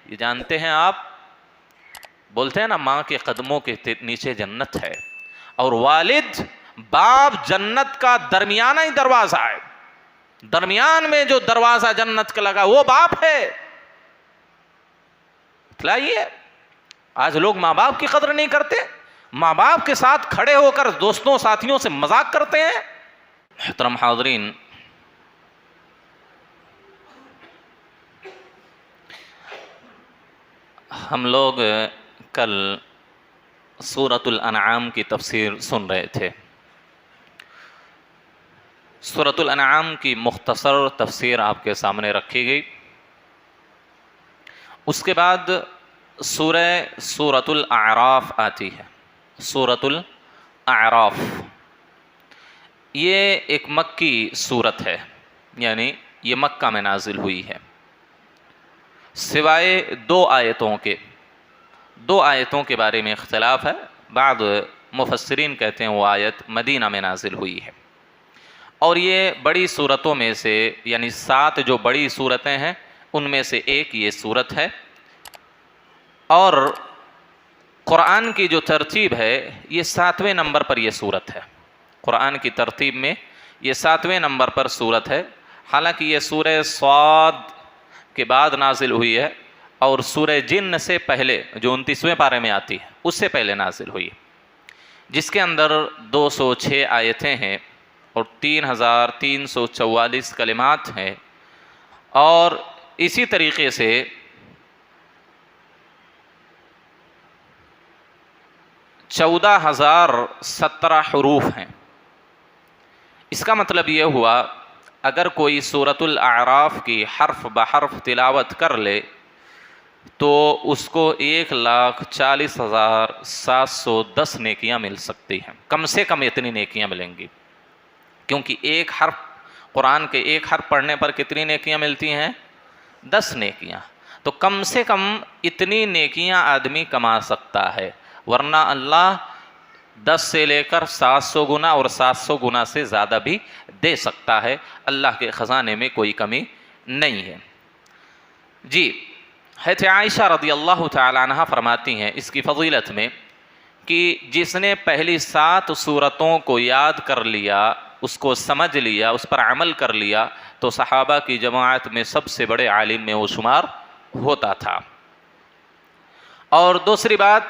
یہ جانتے ہیں آپ؟ بولتے ہیں نا ماں کے قدموں کے نیچے جنت ہے، اور والد باپ جنت کا درمیانہ ہی دروازہ ہے، درمیان میں جو دروازہ جنت کا لگا وہ باپ ہے۔ بتلائیے، آج لوگ ماں باپ کی قدر نہیں کرتے، ماں باپ کے ساتھ کھڑے ہو کر دوستوں ساتھیوں سے مذاق کرتے ہیں۔ محترم حاضرین، ہم لوگ کل سورۃ الانعام کی تفسیر سن رہے تھے۔ سورۃ الانعام کی مختصر تفسیر آپ کے سامنے رکھی گئی۔ اس کے بعد سورۃ الاعراف آتی ہے۔ سورۃ الاعراف یہ ایک مکی صورت ہے، یعنی یہ مکہ میں نازل ہوئی ہے، سوائے دو آیتوں کے بارے میں اختلاف ہے۔ بعض مفسرین کہتے ہیں وہ آیت مدینہ میں نازل ہوئی ہے، اور یہ بڑی صورتوں میں سے، یعنی 7 جو بڑی صورتیں ہیں ان میں سے ایک یہ صورت ہے۔ اور قرآن کی جو ترتیب ہے یہ 7ویں نمبر پر یہ صورت ہے، قرآن کی ترتیب میں یہ 7ویں نمبر پر صورت ہے۔ حالانکہ یہ سورہ صاد کے بعد نازل ہوئی ہے، اور سورہ جن سے پہلے جو 29ویں پارے میں آتی ہے اس سے پہلے نازل ہوئی ہے، جس کے اندر 206 آیتیں ہیں اور 3344 کلمات ہیں، اور اسی طریقے سے 14,017 حروف ہیں۔ اس کا مطلب یہ ہوا اگر کوئی سورۃ الاعراف کی حرف بحرف تلاوت کر لے تو اس کو 1,40,710 نیکیاں مل سکتی ہیں، کم سے کم اتنی نیکیاں ملیں گی، کیونکہ ایک حرف قرآن کے ایک حرف پڑھنے پر کتنی نیکیاں ملتی ہیں؟ 10 نیکیاں۔ تو کم سے کم اتنی نیکیاں آدمی کما سکتا ہے، ورنہ اللہ 10 سے لے کر 700 گنا اور 700 گنا سے زیادہ بھی دے سکتا ہے۔ اللہ کے خزانے میں کوئی کمی نہیں ہے۔ جی، حضرت عائشہ رضی اللہ تعالی عنہ فرماتی ہیں اس کی فضیلت میں کہ جس نے پہلی 7 سورتوں کو یاد کر لیا، اس کو سمجھ لیا، اس پر عمل کر لیا، تو صحابہ کی جماعت میں سب سے بڑے عالم میں وہ شمار ہوتا تھا۔ اور دوسری بات،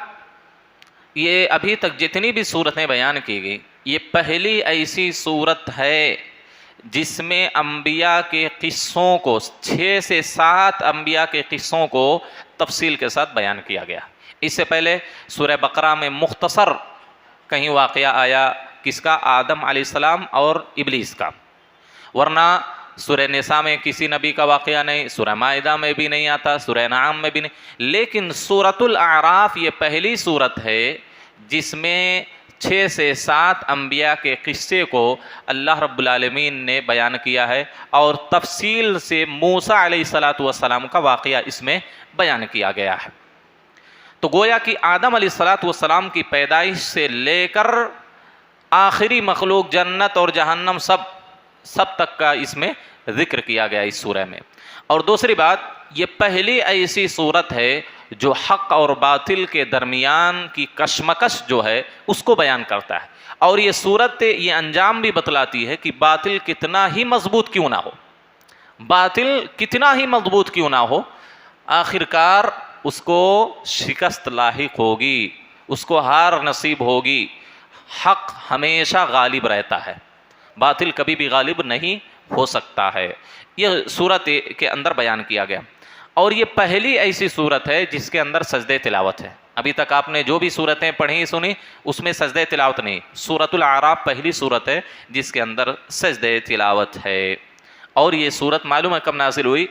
یہ ابھی تک جتنی بھی صورتیں بیان کی گئی، یہ پہلی ایسی صورت ہے جس میں انبیاء کے قصوں کو 6 سے 7 انبیاء کے قصوں کو تفصیل کے ساتھ بیان کیا گیا۔ اس سے پہلے سورہ بقرہ میں مختصر کہیں واقعہ آیا، کس کا؟ آدم علیہ السلام اور ابلیس کا، ورنہ سورہ نساء میں کسی نبی کا واقعہ نہیں، سورہ مائدہ میں بھی نہیں آتا، سورہ انعام میں بھی نہیں۔ لیکن سورۃ الاعراف یہ پہلی صورت ہے جس میں 6 سے 7 انبیاء کے قصے کو اللہ رب العالمین نے بیان کیا ہے، اور تفصیل سے موسیٰ علیہ السلام کا واقعہ اس میں بیان کیا گیا ہے۔ تو گویا کہ آدم علیہ السلام کی پیدائش سے لے کر آخری مخلوق جنت اور جہنم سب تک کا اس میں ذکر کیا گیا اس سورہ میں۔ اور دوسری بات، یہ پہلی ایسی صورت ہے جو حق اور باطل کے درمیان کی کشمکش جو ہے اس کو بیان کرتا ہے، اور یہ صورت یہ انجام بھی بتلاتی ہے کہ باطل کتنا ہی مضبوط کیوں نہ ہو، باطل کتنا ہی مضبوط کیوں نہ ہو، آخرکار اس کو شکست لاحق ہوگی، اس کو ہار نصیب ہوگی۔ حق ہمیشہ غالب رہتا ہے، باطل کبھی بھی غالب نہیں ہو سکتا ہے۔ یہ صورت کے اندر بیان کیا گیا، اور یہ پہلی ایسی صورت ہے جس کے اندر سجدے تلاوت ہے۔ ابھی تک آپ نے جو بھی صورتیں پڑھی سنی اس میں سجدے تلاوت نہیں۔ سورۃ الاعراف پہلی صورت ہے جس کے اندر سجدے تلاوت ہے۔ اور یہ صورت معلوم ہے کب نازل ہوئی؟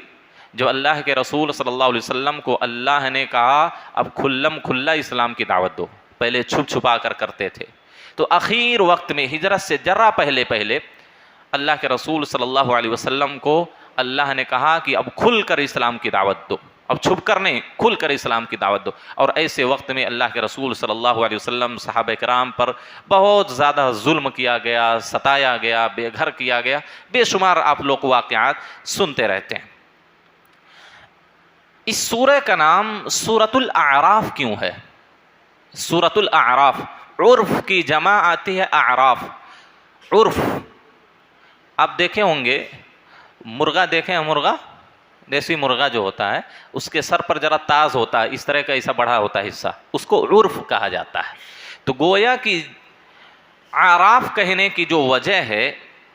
جو اللہ کے رسول صلی اللہ علیہ وسلم کو اللہ نے کہا اب کھلم کھلا اسلام کی دعوت دو، پہلے چھپ چھپا کر کرتے تھے، تو اخیر وقت میں ہجرت سے ذرا پہلے اللہ کے رسول صلی اللہ علیہ وسلم کو اللہ نے کہا کہ اب کھل کر اسلام کی دعوت دو، اب چھپ کر نہیں، کھل کر اسلام کی دعوت دو۔ اور ایسے وقت میں اللہ کے رسول صلی اللہ علیہ وسلم صحابہ کرام پر بہت زیادہ ظلم کیا گیا، ستایا گیا، بے گھر کیا گیا، بے شمار آپ لوگ واقعات سنتے رہتے ہیں۔ اس سورہ کا نام سورۃ الاعراف کیوں ہے؟ سورۃ الاعراف، عرف کی جمع آتی ہے اعراف، عرف. آپ دیکھے ہوں گے مرغا، دیکھیں مرغا، دیسی مرغا جو ہوتا ہے اس کے سر پر ذرا تاج ہوتا ہے، اس طرح کا ایسا بڑا ہوتا ہے حصہ، اس کو عرف کہا جاتا ہے. تو گویا کہ اعراف کہنے کی جو وجہ ہے،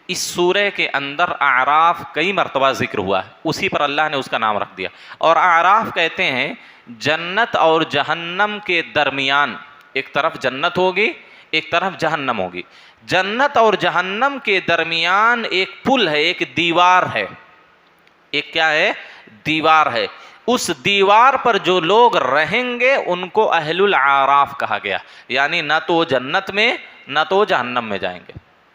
اس سورہ کے اندر اعراف کئی مرتبہ ذکر ہوا ہے، اسی پر اللہ نے اس کا نام رکھ دیا. اور اعراف کہتے ہیں جنت اور جہنم کے درمیان، ایک طرف جنت ہوگی ایک طرف جہنم ہوگی، جنت اور جہنم کے درمیان ایک پل ہے، ایک دیوار ہے. ایک کیا ہے؟ دیوار ہے. اس دیوار پر جو لوگ رہیں گے ان کو اہل الاعراف کہا گیا. یعنی نہ تو جنت میں نہ تو جہنم میں جائیں گے،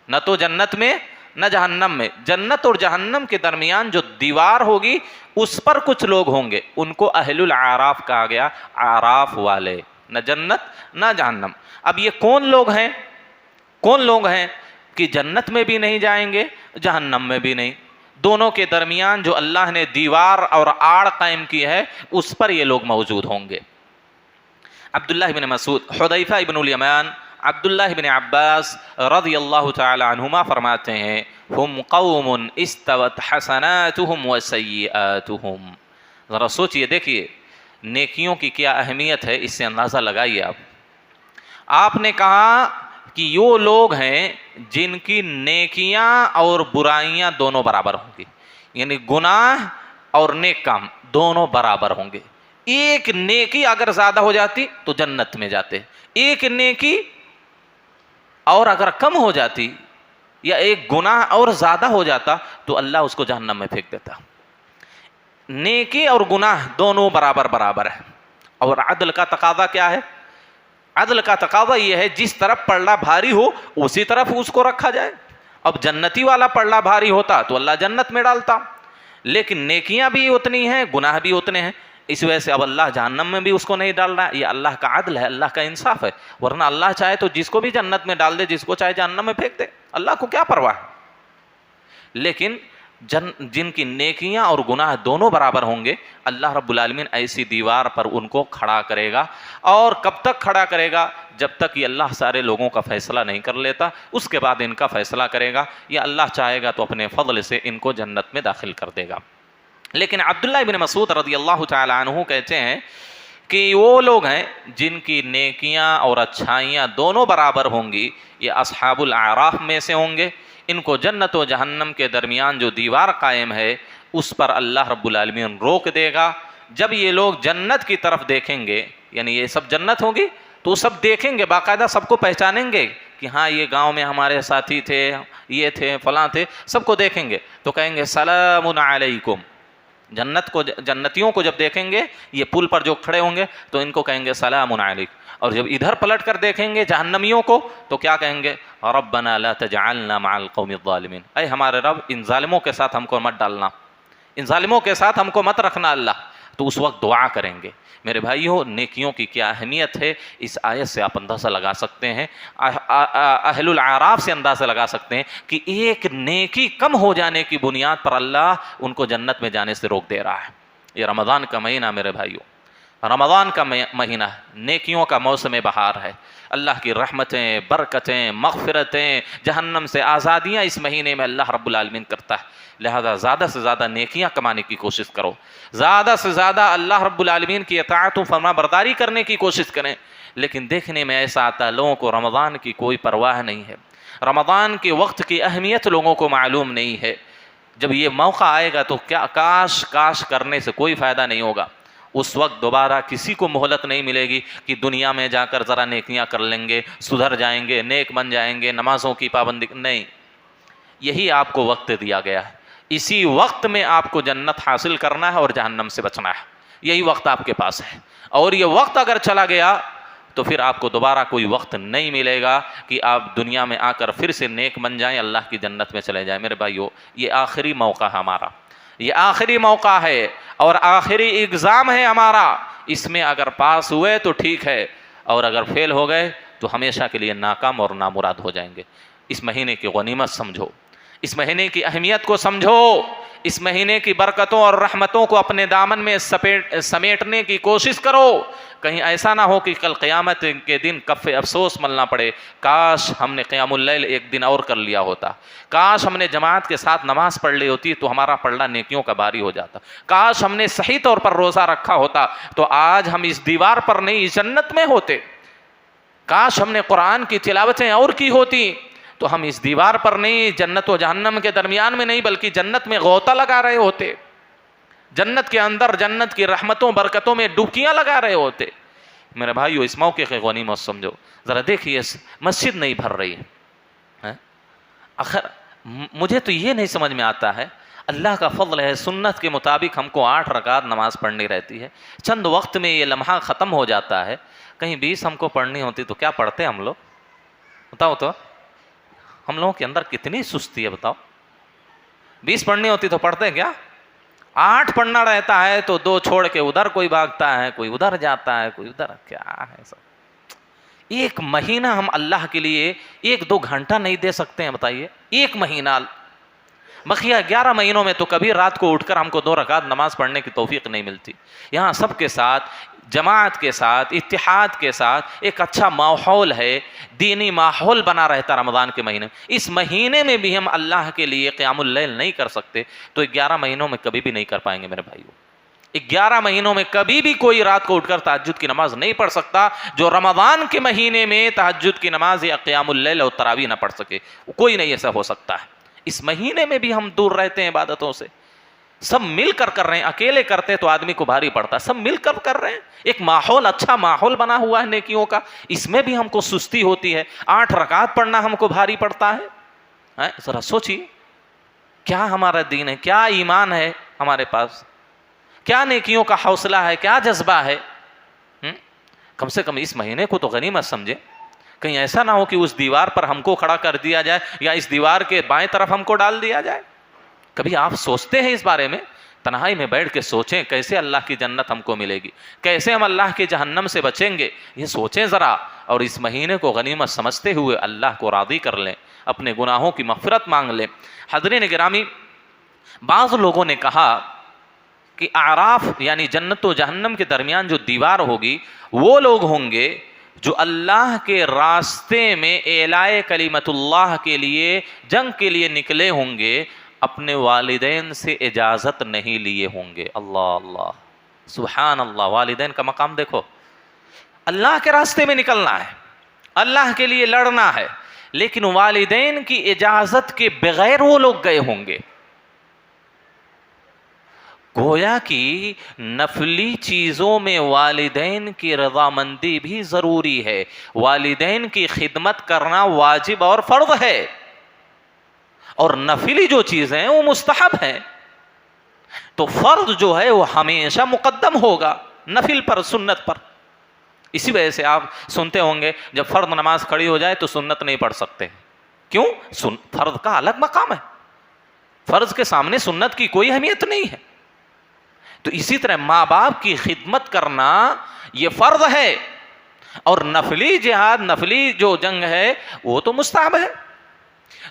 نہ تو جنت میں نہ جہنم میں. جنت اور جہنم کے درمیان جو دیوار ہوگی اس پر کچھ لوگ ہوں گے، ان کو اہل الاعراف کہا گیا، اعراف والے، نہ جنت نہ جہنم. اب یہ کون لوگ ہیں؟ کون لوگ ہیں کہ جنت میں بھی نہیں جائیں گے جہنم میں بھی نہیں، دونوں کے درمیان جو اللہ نے دیوار اور آڑ قائم کی ہے اس پر یہ لوگ موجود ہوں گے. عبداللہ بن مسعود، حذیفہ ابن الیمان، عبداللہ بن عباس رضی اللہ تعالی عنہما فرماتے ہیں ہم قوم استوت حسناتہم وسیئاتہم. ذرا سوچئے، دیکھیے نیکیوں کی کیا اہمیت ہے، اس سے اندازہ لگائیے. آپ نے کہا کہ یہ لوگ ہیں جن کی نیکیاں اور برائیاں دونوں برابر ہوں گی، یعنی گناہ اور نیک کام دونوں برابر ہوں گے. ایک نیکی اگر زیادہ ہو جاتی تو جنت میں جاتے، ایک نیکی اور اگر کم ہو جاتی یا ایک گناہ اور زیادہ ہو جاتا تو اللہ اس کو جہنم میں پھینک دیتا. نیکی اور گناہ دونوں برابر برابر ہیں. اور عدل کا تقاضا کیا ہے؟ عدل کا تقاضا یہ ہے جس طرف پلڑا بھاری ہو اسی طرف اس کو رکھا جائے. اب جنتی والا پلڑا بھاری ہوتا تو اللہ جنت میں ڈالتا، لیکن نیکیاں بھی اتنی ہیں گناہ بھی اتنے ہیں، اس وجہ سے اب اللہ جہنم میں بھی اس کو نہیں ڈال رہا. یہ اللہ کا عدل ہے، اللہ کا انصاف ہے. ورنہ اللہ چاہے تو جس کو بھی جنت میں ڈال دے، جس کو چاہے جہنم میں پھینک دے، اللہ کو کیا پرواہ ہے. لیکن جن کی نیکیاں اور گناہ دونوں برابر ہوں گے، اللہ رب العالمین ایسی دیوار پر ان کو کھڑا کرے گا. اور کب تک کھڑا کرے گا؟ جب تک یہ اللہ سارے لوگوں کا فیصلہ نہیں کر لیتا، اس کے بعد ان کا فیصلہ کرے گا. یا اللہ چاہے گا تو اپنے فضل سے ان کو جنت میں داخل کر دے گا. لیکن عبداللہ بن مسعود رضی اللہ تعالی عنہ کہتے ہیں کہ وہ لوگ ہیں جن کی نیکیاں اور اچھائیاں دونوں برابر ہوں گی، یہ اصحاب الاعراف میں سے ہوں گے. ان کو جنت و جہنم کے درمیان جو دیوار قائم ہے اس پر اللہ رب العالمین روک دے گا. جب یہ لوگ جنت کی طرف دیکھیں گے، یعنی یہ سب جنت ہوگی تو سب دیکھیں گے، باقاعدہ سب کو پہچانیں گے کہ ہاں یہ گاؤں میں ہمارے ساتھی تھے، یہ تھے، فلاں تھے، سب کو دیکھیں گے تو کہیں گے سلام علیکم. جنتیوں کو جب دیکھیں گے یہ پل پر جو کھڑے ہوں گے تو ان کو کہیں گے سلام علیکم. اور جب ادھر پلٹ کر دیکھیں گے جہنمیوں کو تو کیا کہیں گے؟ ربنا لا تجعلنا مع القوم الظالمین. اے ہمارے رب ان ظالموں کے ساتھ ہم کو مت ڈالنا، ان ظالموں کے ساتھ ہم کو مت رکھنا اللہ. تو اس وقت دعا کریں گے. میرے بھائیوں، نیکیوں کی کیا اہمیت ہے اس آیت سے آپ اندازہ لگا سکتے ہیں، اہل الاعراف سے اندازہ لگا سکتے ہیں کہ ایک نیکی کم ہو جانے کی بنیاد پر اللہ ان کو جنت میں جانے سے روک دے رہا ہے. یہ رمضان کا مہینہ میرے بھائیوں، رمضان کا مہینہ نیکیوں کا موسم بہار ہے. اللہ کی رحمتیں، برکتیں، مغفرتیں، جہنم سے آزادیاں اس مہینے میں اللہ رب العالمین کرتا ہے. لہذا زیادہ سے زیادہ نیکیاں کمانے کی کوشش کرو، زیادہ سے زیادہ اللہ رب العالمین کی اطاعت و فرما برداری کرنے کی کوشش کریں. لیکن دیکھنے میں ایسا آتا ہے لوگوں کو رمضان کی کوئی پرواہ نہیں ہے، رمضان کے وقت کی اہمیت لوگوں کو معلوم نہیں ہے. جب یہ موقع آئے گا تو کیا کاش کرنے سے کوئی فائدہ نہیں ہوگا. اس وقت دوبارہ کسی کو مہلت نہیں ملے گی کہ دنیا میں جا کر ذرا نیکیاں کر لیں گے، سدھر جائیں گے، نیک بن جائیں گے، نمازوں کی پابندی نہیں. یہی آپ کو وقت دیا گیا ہے، اسی وقت میں آپ کو جنت حاصل کرنا ہے اور جہنم سے بچنا ہے. یہی وقت آپ کے پاس ہے، اور یہ وقت اگر چلا گیا تو پھر آپ کو دوبارہ کوئی وقت نہیں ملے گا کہ آپ دنیا میں آ کر پھر سے نیک بن جائیں، اللہ کی جنت میں چلے جائیں. میرے بھائیو، یہ آخری موقع ہے ہمارا، یہ آخری موقع ہے اور آخری اگزام ہے ہمارا. اس میں اگر پاس ہوئے تو ٹھیک ہے، اور اگر فیل ہو گئے تو ہمیشہ کے لیے ناکام اور نامراد ہو جائیں گے. اس مہینے کی غنیمت سمجھو، اس مہینے کی اہمیت کو سمجھو. اس مہینے کی برکتوں اور رحمتوں کو اپنے دامن میں سمیٹنے کی کوشش کرو. کہیں ایسا نہ ہو کہ کل قیامت کے دن کف افسوس ملنا پڑے. کاش ہم نے قیام اللیل ایک دن اور کر لیا ہوتا. کاش ہم نے جماعت کے ساتھ نماز پڑھ لی ہوتی تو ہمارا پلڑا نیکیوں کا بھاری ہو جاتا. کاش ہم نے صحیح طور پر روزہ رکھا ہوتا تو آج ہم اس دیوار پر نہیں اس جنت میں ہوتے. کاش ہم نے قرآن کی تلاوتیں اور کی ہوتی تو ہم اس دیوار پر نہیں جنت و جہنم کے درمیان میں نہیں بلکہ جنت میں غوطہ لگا رہے ہوتے. جنت کے اندر جنت کی رحمتوں برکتوں میں ڈبکیاں لگا رہے ہوتے. میرے بھائیو اس موقع کے غنیمت سمجھو. ذرا دیکھیے مسجد نہیں بھر رہی ہے. آخر مجھے تو یہ نہیں سمجھ میں آتا ہے. اللہ کا فضل ہے سنت کے مطابق ہم کو 8 رکعت نماز پڑھنی رہتی ہے. چند وقت میں یہ لمحہ ختم ہو جاتا ہے. کہیں 20 ہم کو پڑھنی ہوتی تو کیا پڑھتے ہم لوگ؟ بتاؤ تو ہم لوگوں کے اندر کتنی سستی ہے. بتاؤ 20 پڑھنی ہوتی تو پڑھتے کیا؟ 8 پڑھنا رہتا ہے تو 2 چھوڑ کے ادھر کوئی بھاگتا ہے, کوئی ادھر جاتا ہے, کوئی ادھر. کیا ہے سب؟ ایک مہینہ ہم اللہ کے لیے 1-2 گھنٹہ نہیں دے سکتے ہیں؟ بتائیے. ایک مہینہ بقیہ 11 مہینوں میں تو کبھی رات کو اٹھ کر ہم کو 2 رکعت نماز پڑھنے کی توفیق نہیں ملتی. یہاں سب کے ساتھ جماعت کے ساتھ اتحاد کے ساتھ ایک اچھا ماحول ہے, دینی ماحول بنا رہتا رمضان کے مہینے میں. اس مہینے میں بھی ہم اللہ کے لیے قیام اللیل نہیں کر سکتے تو 11 مہینوں میں کبھی بھی نہیں کر پائیں گے میرے بھائیو. 11 مہینوں میں کبھی بھی کوئی رات کو اٹھ کر تہجد کی نماز نہیں پڑھ سکتا جو رمضان کے مہینے میں تہجد کی نماز یا قیام اللیل اور تراویح نہ پڑھ سکے. کوئی نہیں ایسا ہو سکتا ہے. اس مہینے میں بھی ہم دور رہتے ہیں عبادتوں سے. سب مل کر کر رہے ہیں. اکیلے کرتے تو آدمی کو بھاری پڑتا. سب مل کر کر رہے ہیں. ایک ماحول اچھا ماحول بنا ہوا ہے نیکیوں کا. اس میں بھی ہم کو سستی ہوتی ہے. 8 رکعت پڑھنا ہم کو بھاری پڑتا ہے. ذرا سوچیے کیا ہمارا دین ہے, کیا ایمان ہے ہمارے پاس, کیا نیکیوں کا حوصلہ ہے, کیا جذبہ ہے. کم سے کم اس مہینے کو تو غنیمت سمجھے. کہیں ایسا نہ ہو کہ اس دیوار پر ہم کو کھڑا کر دیا جائے یا اس دیوار کے بائیں طرف ہم کو ڈال دیا جائے. کبھی آپ سوچتے ہیں اس بارے میں؟ تنہائی میں بیٹھ کے سوچیں کیسے اللہ کی جنت ہم کو ملے گی, کیسے ہم اللہ کے جہنم سے بچیں گے. یہ سوچیں ذرا, اور اس مہینے کو غنیمت سمجھتے ہوئے اللہ کو راضی کر لیں, اپنے گناہوں کی مغفرت مانگ لیں. حضرین گرامی, بعض لوگوں نے کہا کہ اعراف یعنی جنت و جہنم کے درمیان جو دیوار ہوگی وہ لوگ ہوں گے جو اللہ کے راستے میں اعلاء کلمت اللہ کے لیے جنگ کے لیے نکلے ہوں گے, اپنے والدین سے اجازت نہیں لیے ہوں گے. اللہ اللہ سبحان اللہ. والدین کا مقام دیکھو. اللہ کے راستے میں نکلنا ہے, اللہ کے لیے لڑنا ہے, لیکن والدین کی اجازت کے بغیر وہ لوگ گئے ہوں گے. گویا کہ نفلی چیزوں میں والدین کی رضامندی بھی ضروری ہے. والدین کی خدمت کرنا واجب اور فرض ہے, اور نفلی جو چیزیں ہیں وہ مستحب ہیں. تو فرض جو ہے وہ ہمیشہ مقدم ہوگا نفل پر, سنت پر. اسی وجہ سے آپ سنتے ہوں گے جب فرض نماز کھڑی ہو جائے تو سنت نہیں پڑھ سکتے. کیوں؟ فرض کا الگ مقام ہے. فرض کے سامنے سنت کی کوئی اہمیت نہیں ہے. تو اسی طرح ماں باپ کی خدمت کرنا یہ فرض ہے, اور نفلی جہاد, نفلی جو جنگ ہے وہ تو مستحب ہے.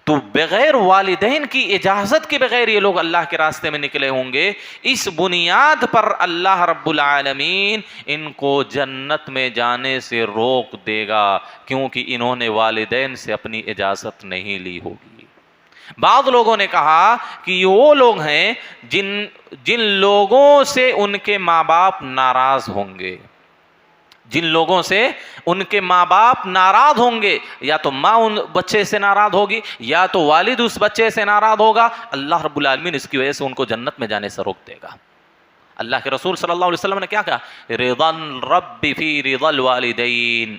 تو بغیر والدین کی اجازت کے بغیر یہ لوگ اللہ کے راستے میں نکلے ہوں گے. اس بنیاد پر اللہ رب العالمین ان کو جنت میں جانے سے روک دے گا, کیونکہ انہوں نے والدین سے اپنی اجازت نہیں لی ہوگی. بعض لوگوں نے کہا کہ یہ وہ لوگ ہیں جن لوگوں سے ان کے ماں باپ ناراض ہوں گے. جن لوگوں سے ان کے ماں باپ ناراض ہوں گے, یا تو ماں ان بچے سے ناراض ہوگی یا تو والد اس بچے سے ناراض ہوگا. اللہ رب العالمین اس کی وجہ سے ان کو جنت میں جانے سے روک دے گا. اللہ کے رسول صلی اللہ علیہ وسلم نے کیا کہا؟ رضا الرب فی رضا الوالدین.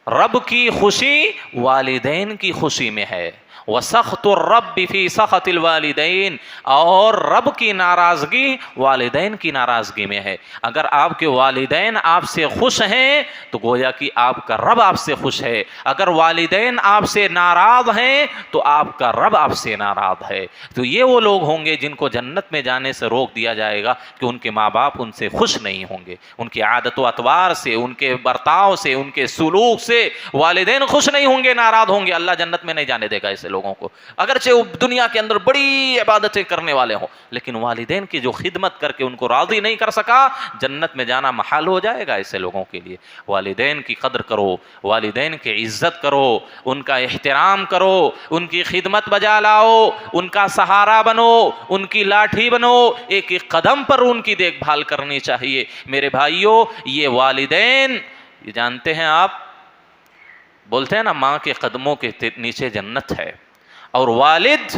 رب کی خوشی والدین کی خوشی میں ہے. وسخط الرب فی سخط الوالدین, اور رب کی ناراضگی والدین کی ناراضگی میں ہے. اگر آپ کے والدین آپ سے خوش ہیں تو گویا کہ آپ کا رب آپ سے خوش ہے. اگر والدین آپ سے ناراض ہیں تو آپ کا رب آپ سے ناراض ہے. تو یہ وہ لوگ ہوں گے جن کو جنت میں جانے سے روک دیا جائے گا کہ ان کے ماں باپ ان سے خوش نہیں ہوں گے. ان کی عادت و اطوار سے, ان کے برتاؤ سے, ان کے سلوک سے والدین خوش نہیں ہوں گے, ناراض ہوں گے. اللہ جنت میں نہیں جانے دے گا ایسے لوگ. لوگوں کو، اگرچہ وہ دنیا کے اندر بڑی عبادتیں کرنے والے ہوں، لیکن والدین کی جو خدمت کر کے ان کو راضی نہیں کر سکا، جنت میں جانا محال ہو جائے گا ایسے لوگوں کے لیے۔ والدین کی قدر کرو، والدین کی عزت کرو، ان کا احترام کرو، ان کی خدمت بجا لاؤ، ان کا سہارا بنو، ان کی لاٹھی بنو، ایک ایک قدم پر ان کی دیکھ بھال کرنی چاہیے۔ میرے بھائیوں، یہ والدین، یہ جانتے ہیں آپ، بولتے ہیں نا ماں کے قدموں کے نیچے جنت ہے، اور والد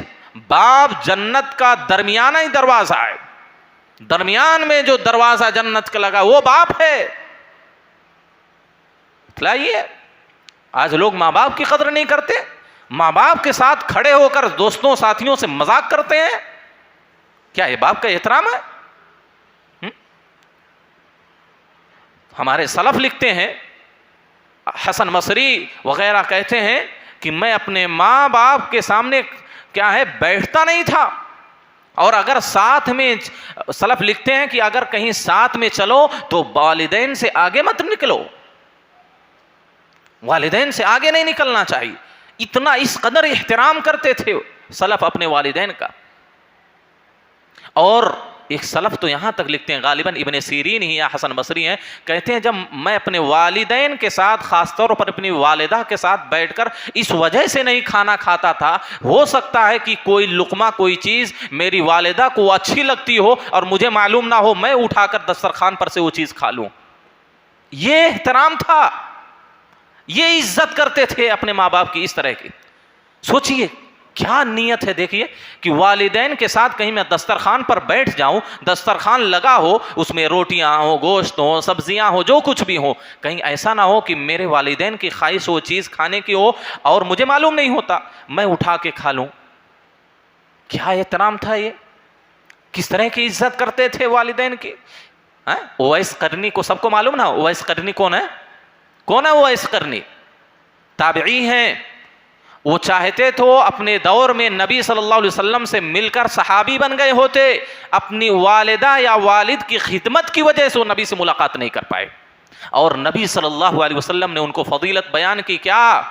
باپ جنت کا درمیانی دروازہ ہے، درمیان میں جو دروازہ جنت کا لگا وہ باپ ہے۔ بتلائیے، آج لوگ ماں باپ کی قدر نہیں کرتے، ماں باپ کے ساتھ کھڑے ہو کر دوستوں ساتھیوں سے مذاق کرتے ہیں، کیا یہ باپ کا احترام ہے؟ ہمارے سلف لکھتے ہیں، حسن بصری وغیرہ کہتے ہیں کہ میں اپنے ماں باپ کے سامنے کیا ہے بیٹھتا نہیں تھا، اور اگر ساتھ میں، سلف لکھتے ہیں کہ اگر کہیں ساتھ میں چلو تو والدین سے آگے مت نکلو، والدین سے آگے نہیں نکلنا چاہیے۔ اتنا اس قدر احترام کرتے تھے سلف اپنے والدین کا۔ اور ایک سلف تو یہاں تک لکھتے ہیں، غالباً ابن سیرین ہی یا حسن بصری ہیں، کہتے ہیں جب میں اپنے والدین کے ساتھ، خاص طور پر اپنی والدہ کے ساتھ بیٹھ کر اس وجہ سے نہیں کھانا کھاتا تھا، ہو سکتا ہے کہ کوئی لقمہ، کوئی چیز میری والدہ کو اچھی لگتی ہو اور مجھے معلوم نہ ہو، میں اٹھا کر دسترخوان پر سے وہ چیز کھا لوں۔ یہ احترام تھا، یہ عزت کرتے تھے اپنے ماں باپ کی اس طرح کی۔ سوچئے کیا نیت ہے، دیکھیے کہ والدین کے ساتھ کہیں میں دسترخوان پر بیٹھ جاؤں، دسترخوان لگا ہو، اس میں روٹیاں ہوں، گوشت ہو، سبزیاں ہو، جو کچھ بھی ہو، کہیں ایسا نہ ہو کہ میرے والدین کی خواہش وہ چیز کھانے کی ہو اور مجھے معلوم نہیں ہوتا، میں اٹھا کے کھا لوں۔ کیا احترام تھا یہ، کس طرح کی عزت کرتے تھے والدین کی۔ اویس قرنی کو سب کو معلوم نا، اویس قرنی کون ہے؟ کون ہے اویس قرنی؟ تابعی ہیں۔ وہ چاہتے تو اپنے دور میں نبی صلی اللہ علیہ وسلم سے مل کر صحابی بن گئے ہوتے، اپنی والدہ یا والد کی خدمت کی وجہ سے وہ نبی سے ملاقات نہیں کر پائے، اور نبی صلی اللہ علیہ وسلم نے ان کو فضیلت بیان کی۔ کیا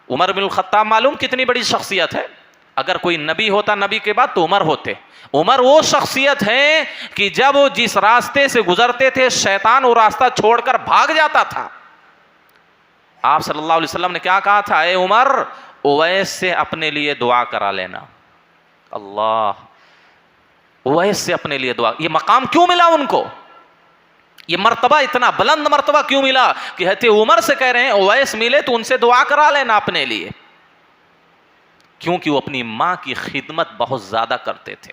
عمر بن الخطاب معلوم کتنی بڑی شخصیت ہے؟ اگر کوئی نبی ہوتا نبی کے بعد تو عمر ہوتے۔ عمر وہ شخصیت ہے کہ جب وہ جس راستے سے گزرتے تھے شیطان وہ راستہ چھوڑ کر بھاگ جاتا تھا۔ آپ صلی اللہ علیہ وسلم نے کیا کہا تھا؟ اے عمر، اویس سے اپنے لیے دعا کرا لینا۔ اللہ، اویس سے اپنے لیے دعا۔ یہ مقام کیوں ملا ان کو؟ یہ مرتبہ اتنا بلند مرتبہ کیوں ملا کہ کہتے عمر سے کہہ رہے ہیں اویس ملے تو ان سے دعا کرا لینا اپنے لیے؟ کیونکہ وہ اپنی ماں کی خدمت بہت زیادہ کرتے تھے،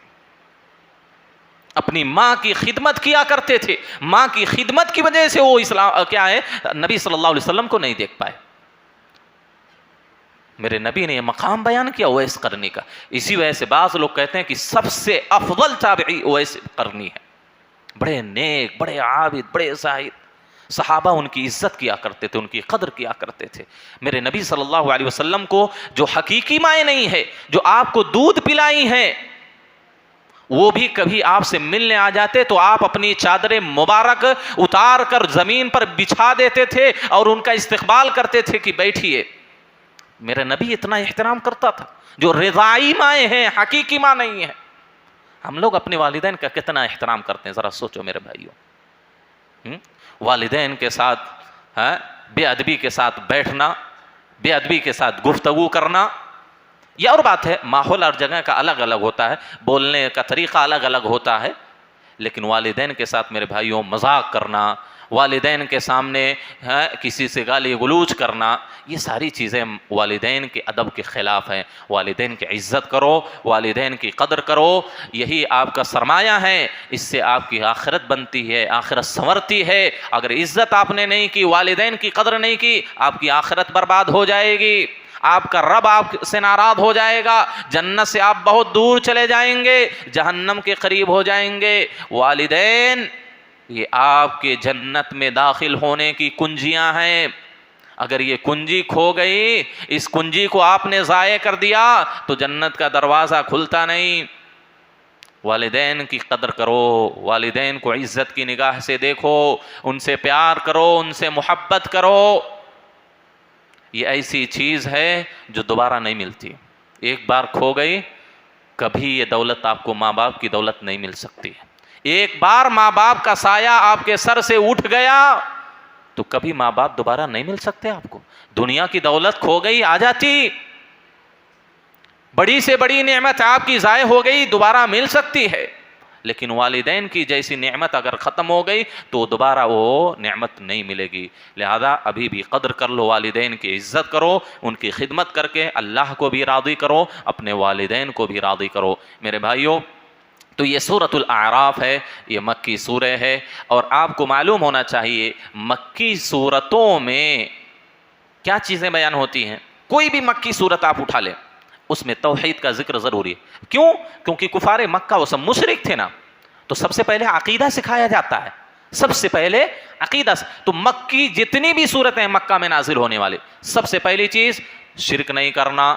اپنی ماں کی خدمت کیا کرتے تھے۔ ماں کی خدمت کی وجہ سے وہ اسلام کیا ہے نبی صلی اللہ علیہ وسلم کو نہیں دیکھ پائے۔ میرے نبی نے یہ مقام بیان کیا اویس قرنی کا۔ اسی وجہ سے بعض لوگ کہتے ہیں کہ سب سے افضل تابعی اویس قرنی ہے۔ بڑے نیک، بڑے عابد، بڑے زاہد، صحابہ ان کی عزت کیا کرتے تھے، ان کی قدر کیا کرتے تھے۔ میرے نبی صلی اللہ علیہ وسلم کو جو حقیقی مائیں نہیں ہے، جو آپ کو دودھ پلائی ہیں، وہ بھی کبھی آپ سے ملنے آ جاتے تو آپ اپنی چادر مبارک اتار کر زمین پر بچھا دیتے تھے اور ان کا استقبال کرتے تھے کہ بیٹھیے۔ میرا نبی اتنا احترام کرتا تھا۔ جو رضائی مائیں ہیں، حقیقی ماں نہیں ہے۔ ہم لوگ اپنے والدین کا کتنا احترام کرتے ہیں، ذرا سوچو میرے بھائیوں۔ والدین کے ساتھ بے ادبی کے ساتھ بیٹھنا، بے ادبی کے ساتھ گفتگو کرنا، یہ اور بات ہے، ماحول اور جگہ کا الگ الگ ہوتا ہے، بولنے کا طریقہ الگ الگ ہوتا ہے، لیکن والدین کے ساتھ میرے بھائیوں مذاق کرنا، والدین کے سامنے کسی سے گالی گلوچ کرنا، یہ ساری چیزیں والدین کے ادب کے خلاف ہیں۔ والدین کی عزت کرو، والدین کی قدر کرو، یہی آپ کا سرمایہ ہے، اس سے آپ کی آخرت بنتی ہے، آخرت سنورتی ہے۔ اگر عزت آپ نے نہیں کی، والدین کی قدر نہیں کی، آپ کی آخرت برباد ہو جائے گی، آپ کا رب آپ سے ناراض ہو جائے گا، جنت سے آپ بہت دور چلے جائیں گے، جہنم کے قریب ہو جائیں گے۔ والدین یہ آپ کے جنت میں داخل ہونے کی کنجیاں ہیں۔ اگر یہ کنجی کھو گئی، اس کنجی کو آپ نے ضائع کر دیا تو جنت کا دروازہ کھلتا نہیں۔ والدین کی قدر کرو، والدین کو عزت کی نگاہ سے دیکھو، ان سے پیار کرو، ان سے محبت کرو۔ یہ ایسی چیز ہے جو دوبارہ نہیں ملتی، ایک بار کھو گئی کبھی یہ دولت آپ کو ماں باپ کی دولت نہیں مل سکتی ہے. ایک بار ماں باپ کا سایہ آپ کے سر سے اٹھ گیا تو کبھی ماں باپ دوبارہ نہیں مل سکتے آپ کو. دنیا کی دولت کھو گئی آ جاتی, بڑی سے بڑی نعمت آپ کی ضائع ہو گئی دوبارہ مل سکتی ہے, لیکن والدین کی جیسی نعمت اگر ختم ہو گئی تو دوبارہ وہ نعمت نہیں ملے گی. لہذا ابھی بھی قدر کر لو, والدین کی عزت کرو, ان کی خدمت کر کے اللہ کو بھی راضی کرو, اپنے والدین کو بھی راضی کرو. میرے بھائیوں, تو یہ سورۃ الاعراف ہے, یہ مکی سورہ ہے, اور آپ کو معلوم ہونا چاہیے مکی سورتوں میں کیا چیزیں بیان ہوتی ہیں. کوئی بھی مکی سورت آپ اٹھا لیں اس میں توحید کا ذکر ضروری ہے. کیوں؟ کیونکہ کفار مکہ وہ سب مشرک تھے نا, تو سب سے پہلے عقیدہ سکھایا جاتا ہے, سب سے پہلے عقیدہ. تو مکی جتنی بھی صورتیں مکہ میں نازل ہونے والے, سب سے پہلی چیز شرک نہیں کرنا,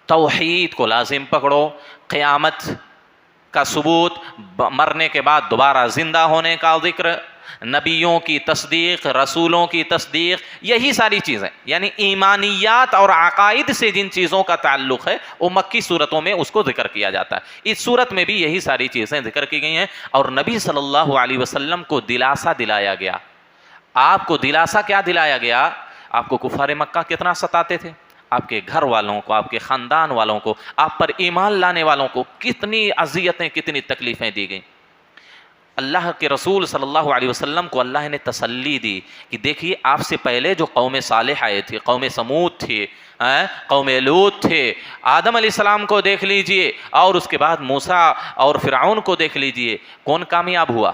توحید کو لازم پکڑو, قیامت کا ثبوت, مرنے کے بعد دوبارہ زندہ ہونے کا ذکر, نبیوں کی تصدیق, رسولوں کی تصدیق, یہی ساری چیزیں یعنی ایمانیات اور عقائد سے جن چیزوں کا تعلق ہے وہ مکی صورتوں میں اس کو ذکر کیا جاتا ہے. اس صورت میں بھی یہی ساری چیزیں ذکر کی گئی ہیں, اور نبی صلی اللہ علیہ وسلم کو دلاسا دلایا گیا. آپ کو دلاسا کیا دلایا گیا؟ آپ کو کفار مکہ کتنا ستاتے تھے, آپ کے گھر والوں کو, آپ کے خاندان والوں کو, آپ پر ایمان لانے والوں کو کتنی اذیتیں, کتنی تکلیفیں دی گئیں. اللہ کے رسول صلی اللہ علیہ وسلم کو اللہ نے تسلی دی کہ دیکھیے آپ سے پہلے جو قوم صالح آئے تھے, قوم سمود تھے, قوم لوط تھے, آدم علیہ السلام کو دیکھ لیجئے, اور اس کے بعد موسیٰ اور فرعون کو دیکھ لیجئے. کون کامیاب ہوا؟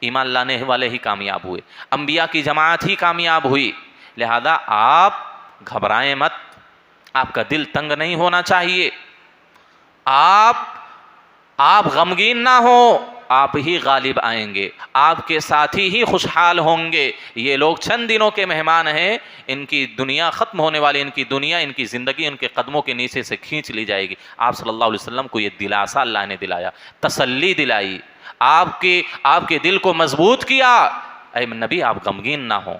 ایمان لانے والے ہی کامیاب ہوئے, انبیاء کی جماعت ہی کامیاب ہوئی. لہذا آپ گھبرائیں مت, آپ کا دل تنگ نہیں ہونا چاہیے, آپ غمگین نہ ہو, آپ ہی غالب آئیں گے, آپ کے ساتھی ہی خوشحال ہوں گے. یہ لوگ چند دنوں کے مہمان ہیں, ان کی دنیا ختم ہونے والی, ان کی دنیا, ان کی زندگی ان کے قدموں کے نیچے سے کھینچ لی جائے گی. آپ صلی اللہ علیہ وسلم کو یہ دلاسا اللہ نے دلایا, تسلی دلائی, آپ کے دل کو مضبوط کیا. اے نبی آپ غمگین نہ ہوں,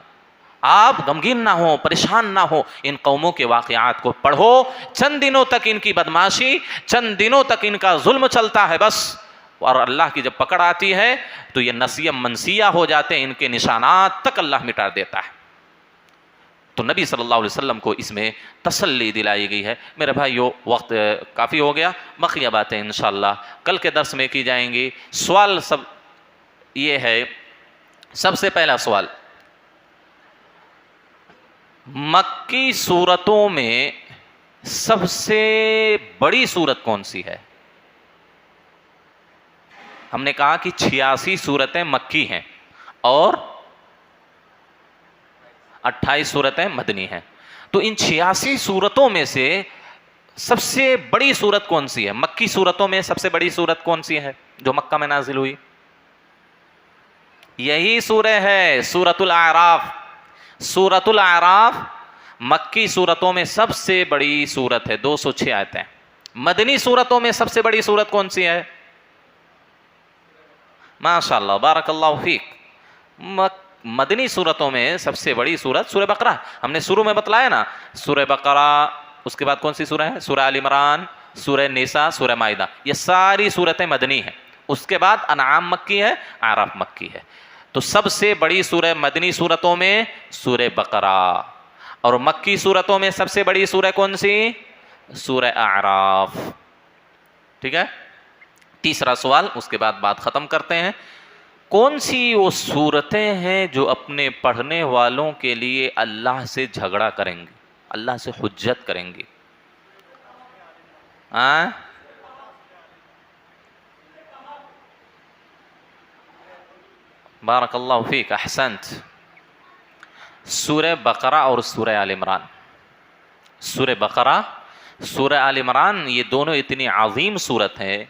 آپ غمگین نہ ہوں, پریشان نہ ہوں. ان قوموں کے واقعات کو پڑھو, چند دنوں تک ان کی بدماشی, چند دنوں تک ان کا ظلم چلتا ہے بس, اور اللہ کی جب پکڑ آتی ہے تو یہ نسیہ منسیہ ہو جاتے ہیں, ان کے نشانات تک اللہ مٹا دیتا ہے. تو نبی صلی اللہ علیہ وسلم کو اس میں تسلی دلائی گئی ہے. میرے بھائیو وقت کافی ہو گیا, بقیہ باتیں انشاءاللہ کل کے درس میں کی جائیں گی. سوال سب یہ ہے, سب سے پہلا سوال, مکی سورتوں میں سب سے بڑی سورت کون سی ہے؟ ہم نے کہا کہ 86 سورتیں مکی ہیں اور 28 سورتیں مدنی ہیں. تو ان 86 سورتوں میں سے سب سے بڑی سورت کون سی ہے؟ مکی سورتوں میں سب سے بڑی سورت کون سی ہے جو مکہ میں نازل ہوئی؟ یہی سورہ ہے سورۃ الاعراف. سورۃ الاعراف مکی سورتوں میں سب سے بڑی سورت ہے, 206 آیتیں. مدنی سورتوں میں سب سے بڑی سورت کون سی ہے؟ ماشاءاللہ بارک اللہ فیک. مدنی صورتوں میں سب سے بڑی سورت سورہ بقرہ. ہم نے شروع میں بتلایا نا, سورہ بقرہ, اس کے بعد کون سی سورہ ہے؟ سورہ آل عمران, سورہ نساء, سورہ مائدہ. یہ ساری سورتیں مدنی ہیں. اس کے بعد انعام مکی ہے, اعراف مکی ہے. تو سب سے بڑی سورہ مدنی سورتوں میں سورہ بقرہ, اور مکی سورتوں میں سب سے بڑی سورہ کون سی؟ سورہ اعراف. ٹھیک ہے. تیسرا سوال, اس کے بعد بات ختم کرتے ہیں. کون سی وہ سورتیں ہیں جو اپنے پڑھنے والوں کے لیے اللہ سے جھگڑا کریں گے, اللہ سے حجت کریں گے؟ بارک اللہ فیک, احسنت. سورہ بقرہ اور سورہ آل عمران. سورہ بقرہ, سورہ آل عمران, یہ دونوں اتنی عظیم صورت ہیں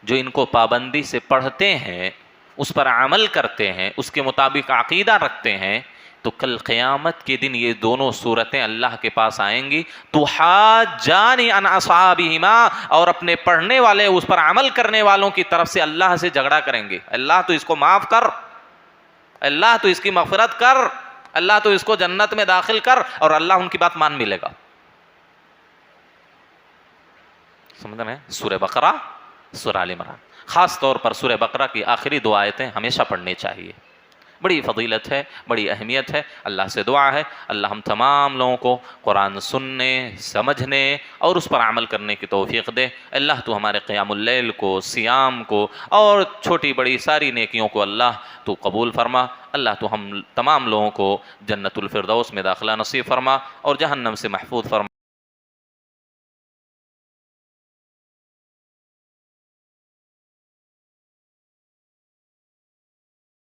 جو ان کو پابندی سے پڑھتے ہیں, اس پر عمل کرتے ہیں, اس کے مطابق عقیدہ رکھتے ہیں, تو کل قیامت کے دن یہ دونوں صورتیں اللہ کے پاس آئیں گی. تو حاجانی عن اصحابہما, اور اپنے پڑھنے والے, اس پر عمل کرنے والوں کی طرف سے اللہ سے جھگڑا کریں گے. اللہ تو اس کو معاف کر, اللہ تو اس کی مغفرت کر, اللہ تو اس کو جنت میں داخل کر, اور اللہ ان کی بات مان بھی لے گا. سمجھ رہے ہیں؟ سورہ بقرہ، سورہ آل عمران، خاص طور پر سورہ بقرہ کی آخری 2 آیتیں ہمیشہ پڑھنی چاہیے، بڑی فضیلت ہے، بڑی اہمیت ہے۔ اللہ سے دعا ہے اللہ ہم تمام لوگوں کو قرآن سننے، سمجھنے اور اس پر عمل کرنے کی توفیق دے۔ اللہ تو ہمارے قیام اللیل کو، سیام کو اور چھوٹی بڑی ساری نیکیوں کو اللہ تو قبول فرما۔ اللہ تو ہم تمام لوگوں کو جنت الفردوس میں داخلہ نصیب فرما اور جہنم سے محفوظ فرما۔